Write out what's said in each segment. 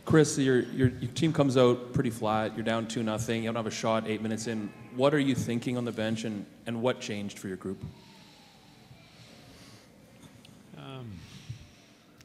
Kris, your team comes out pretty flat. You're down 2-0. You don't have a shot 8 minutes in. What are you thinking on the bench, and what changed for your group?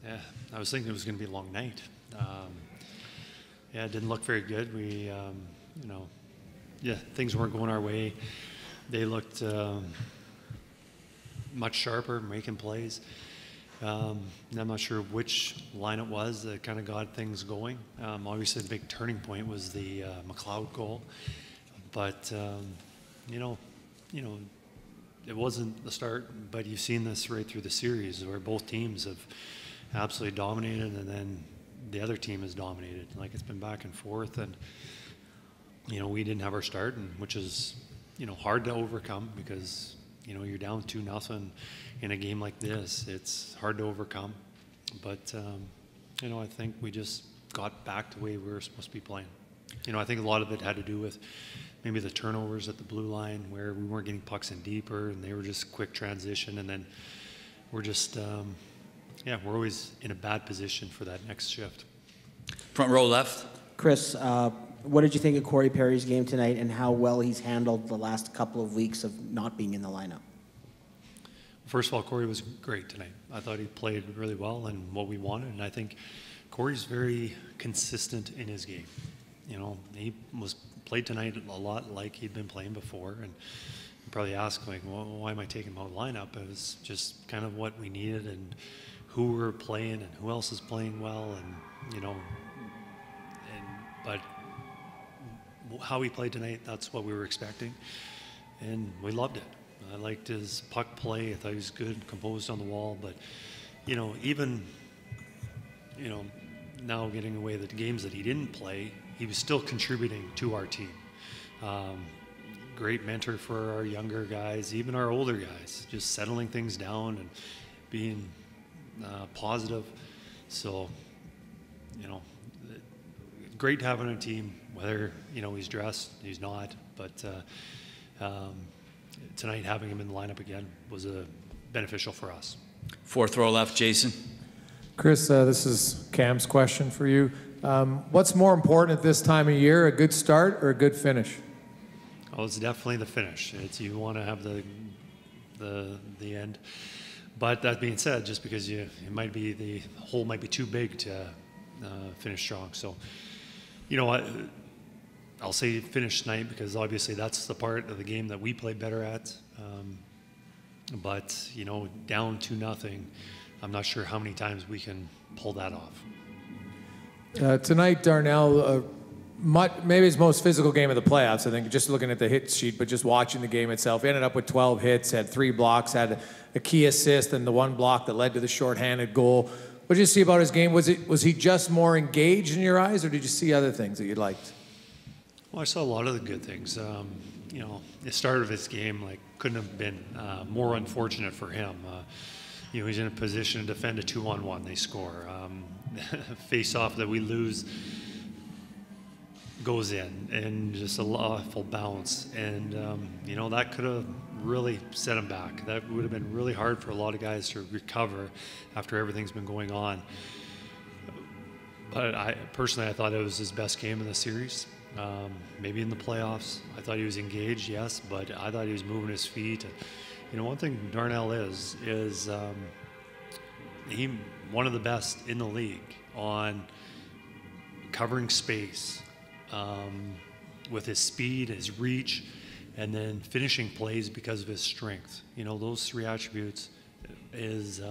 Yeah, I was thinking it was going to be a long night. Yeah, it didn't look very good. We, things weren't going our way. They looked much sharper, making plays. I'm not sure which line it was that kind of got things going. Obviously, the big turning point was the McLeod goal, but it wasn't the start. But you've seen this right through the series, where both teams have absolutely dominated, and then the other team has dominated. Like, it's been back and forth, and we didn't have our start, which is hard to overcome, because you're down 2-0 in a game like this. It's hard to overcome, but I think we just got back to the way we were supposed to be playing. I think a lot of it had to do with maybe the turnovers at the blue line, where we weren't getting pucks in deeper, and they were just quick transition, and then we're just we're always in a bad position for that next shift. Front row left. Kris, what did you think of Corey Perry's game tonight, and how well he's handled the last couple of weeks of not being in the lineup? First of all, Corey was great tonight. I thought he played really well and what we wanted, and I think Corey's very consistent in his game. He played tonight a lot like he'd been playing before, and you probably ask, like, well, why am I taking him out of the lineup? It was just kind of what we needed, and who we were playing, and who else is playing well, and but how he played tonight, that's what we were expecting, and we loved it. I liked his puck play. I thought he was good, composed on the wall, but even now getting away the games that he didn't play, he was still contributing to our team. Great mentor for our younger guys, even our older guys, just settling things down and being positive. So, great to have on a team, whether, he's dressed, he's not, but tonight having him in the lineup again was beneficial for us. Fourth row left, Jason. Kris, this is Cam's question for you. What's more important at this time of year, a good start or a good finish? Oh, it's definitely the finish. You want to have the end. But that being said, just because the hole might be too big to finish strong. So, I'll say finish tonight, because obviously that's the part of the game that we play better at. But down 2-0, I'm not sure how many times we can pull that off. Tonight, Darnell, maybe his most physical game of the playoffs, I think, just looking at the hit sheet, but just watching the game itself. He ended up with 12 hits, had 3 blocks, had a key assist, and the 1 block that led to the shorthanded goal. What did you see about his game? Was he just more engaged in your eyes, or did you see other things that you liked? Well, I saw a lot of the good things. The start of his game couldn't have been more unfortunate for him. He's in a position to defend a 2-on-1. They score. Face-off that we lose goes in, and just a lawful bounce. And, that could have really set him back. That would have been really hard for a lot of guys to recover after everything's been going on. But I thought it was his best game in the series. Maybe in the playoffs. I thought he was engaged, yes, but I thought he was moving his feet. One thing Darnell is he one of the best in the league on covering space, with his speed, his reach, and then finishing plays because of his strength. Those 3 attributes is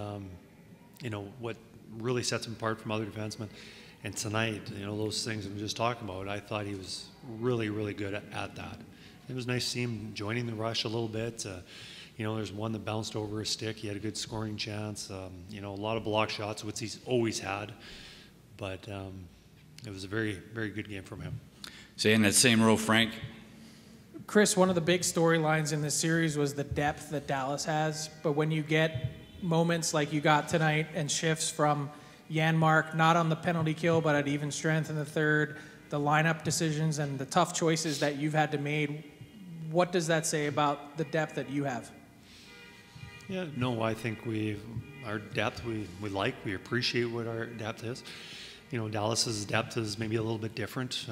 what really sets him apart from other defensemen. And tonight, those things I'm just talking about, I thought he was really, really good at that. It was nice to see him joining the rush a little bit. There's one that bounced over his stick. He had a good scoring chance. A lot of block shots, which he's always had. But it was a very, very good game from him. So in that same row, Frank. Kris, one of the big storylines in this series was the depth that Dallas has. But when you get moments like you got tonight and shifts from Janmark, not on the penalty kill, but at even strength in the third, the lineup decisions and the tough choices that you've had to make, what does that say about the depth that you have? Yeah, no, I think our depth, we appreciate what our depth is. Dallas's depth is maybe a little bit different.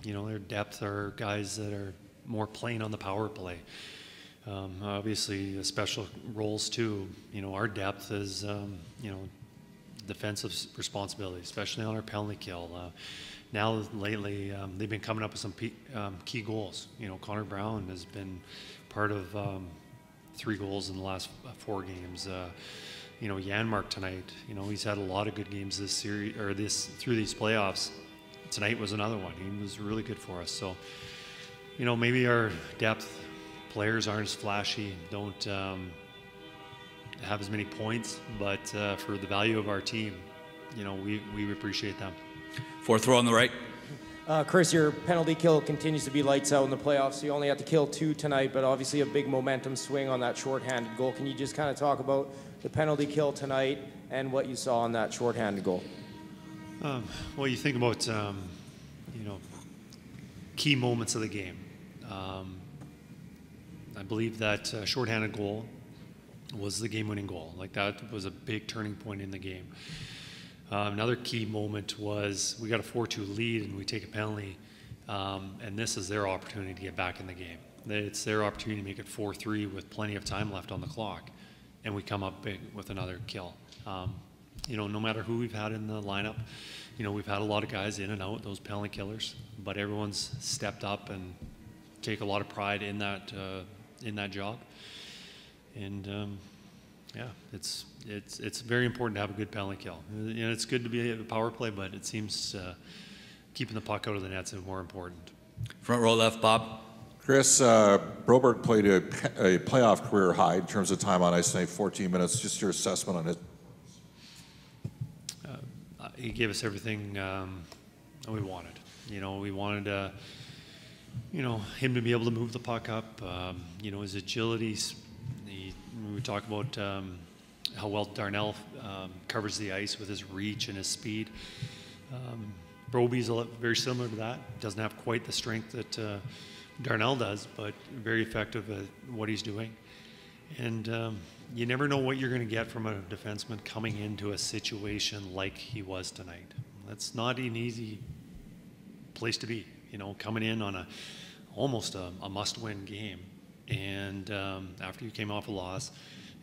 Their depth are guys that are more playing on the power play. Obviously, special roles too. Our depth is, defensive responsibility, especially on our penalty kill. Now, lately, they've been coming up with some key goals. Connor Brown has been part of 3 goals in the last 4 games. Janmark tonight, he's had a lot of good games this series or through these playoffs. Tonight was another one. He was really good for us. So, maybe our depth players aren't as flashy, don't have as many points, but for the value of our team, we appreciate them. 4th row on the right. Kris, your penalty kill continues to be lights out in the playoffs. You only had to kill 2 tonight, but obviously a big momentum swing on that shorthanded goal. Can you just kind of talk about the penalty kill tonight and what you saw on that shorthanded goal? Well, you think about, key moments of the game. I believe that shorthanded goal was the game-winning goal. Like, that was a big turning point in the game. Another key moment was we got a 4-2 lead and we take a penalty, and this is their opportunity to get back in the game. It's their opportunity to make it 4-3 with plenty of time left on the clock, and we come up big with another kill. No matter who we've had in the lineup, we've had a lot of guys in and out, those penalty killers, but everyone's stepped up and take a lot of pride in that job. And it's very important to have a good penalty kill. It's good to be a power play, but it seems keeping the puck out of the net's more important. Front row left, Bob. Kris, Broberg played a playoff career high in terms of time on ice tonight, 14 minutes. Just your assessment on it. He gave us everything we wanted. We wanted him to be able to move the puck up. His agility. We talk about how well Darnell covers the ice with his reach and his speed. Broby's very similar to that. Doesn't have quite the strength that Darnell does, but very effective at what he's doing. And you never know what you're going to get from a defenseman coming into a situation like he was tonight. That's not an easy place to be, coming in on almost a must-win game. And after you came off a loss,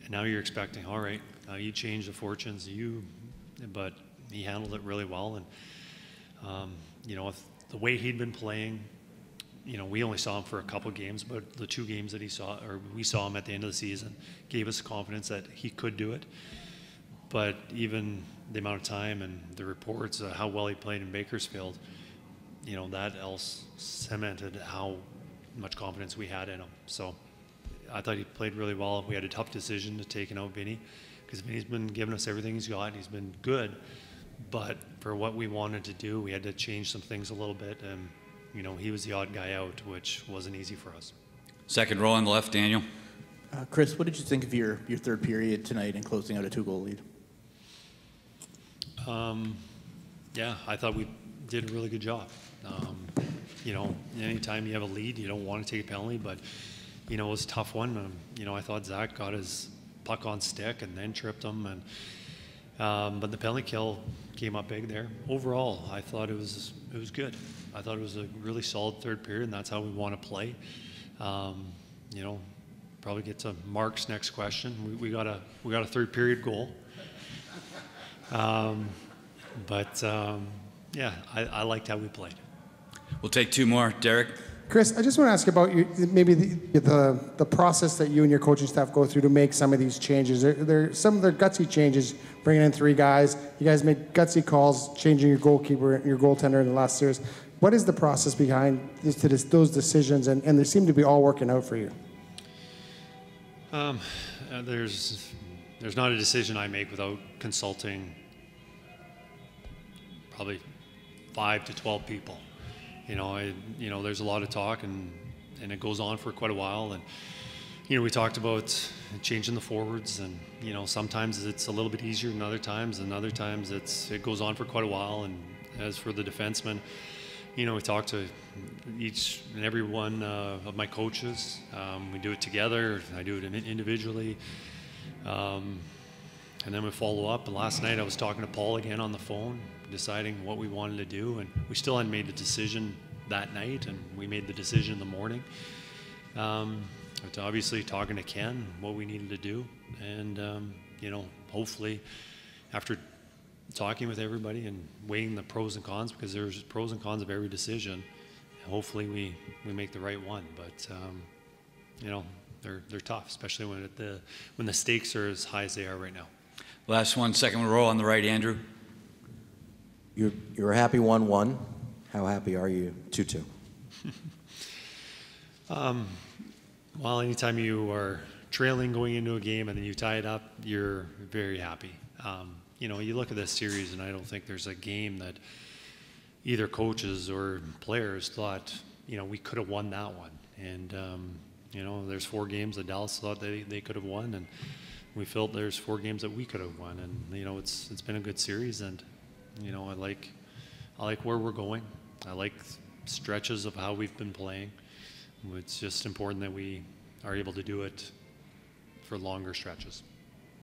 and now you're expecting, all right, you changed the fortunes, but he handled it really well. And, the way he'd been playing, we only saw him for a couple games, but the 2 games that we saw him at the end of the season gave us confidence that he could do it. But even the amount of time and the reports of how well he played in Bakersfield, that else cemented how much confidence we had in him. So I thought he played really well. We had a tough decision to take out Vinny, because Vinny's been giving us everything he's got. He's been good, but for what we wanted to do, we had to change some things a little bit, and he was the odd guy out, which wasn't easy for us. 2nd row on the left, Daniel. Kris, what did you think of your 3rd period tonight and closing out a 2-goal lead? I thought we did a really good job. Anytime you have a lead, you don't want to take a penalty, but, it was a tough one. I thought Zach got his puck on stick and then tripped him, and but the penalty kill came up big there. Overall, I thought it was good. I thought it was a really solid 3rd period, and that's how we want to play. Probably get to Mark's next question. We got a 3rd period goal. I liked how we played. We'll take 2 more. Derek. Kris, I just want to ask about maybe the process that you and your coaching staff go through to make some of these changes. There some of the gutsy changes, bringing in 3 guys. You guys made gutsy calls, changing your goalkeeper, your goaltender in the last series. What is the process behind those decisions, and they seem to be all working out for you? There's not a decision I make without consulting probably 5 to 12 people. There's a lot of talk, and it goes on for quite a while. And we talked about changing the forwards, and sometimes it's a little bit easier than other times, and other times it goes on for quite a while. And as for the defensemen, we talk to each and every one of my coaches. We do it together. I do it individually. And then we follow up. And last night I was talking to Paul again on the phone. deciding what we wanted to do, and we still hadn't made the decision that night, and we made the decision in the morning. But obviously talking to Ken, what we needed to do, and you know, hopefully after talking with everybody and weighing the pros and cons, because there's pros and cons of every decision, hopefully we make the right one. But you know, they're tough, especially when the stakes are as high as they are right now. Last one, second row on the right, Andrew. You're happy 1-1. How happy are you 2-2? Well, anytime you are trailing going into a game and then you tie it up, you're very happy. You know, you look at this series, and I don't think there's a game that either coaches or players thought, you know, we could have won that one. And, you know, there's 4 games that Dallas thought they could have won, and we felt there's 4 games that we could have won. And, you know, it's been a good series, and, you know, I like where we're going. I like stretches of how we've been playing. It's just important that we are able to do it for longer stretches.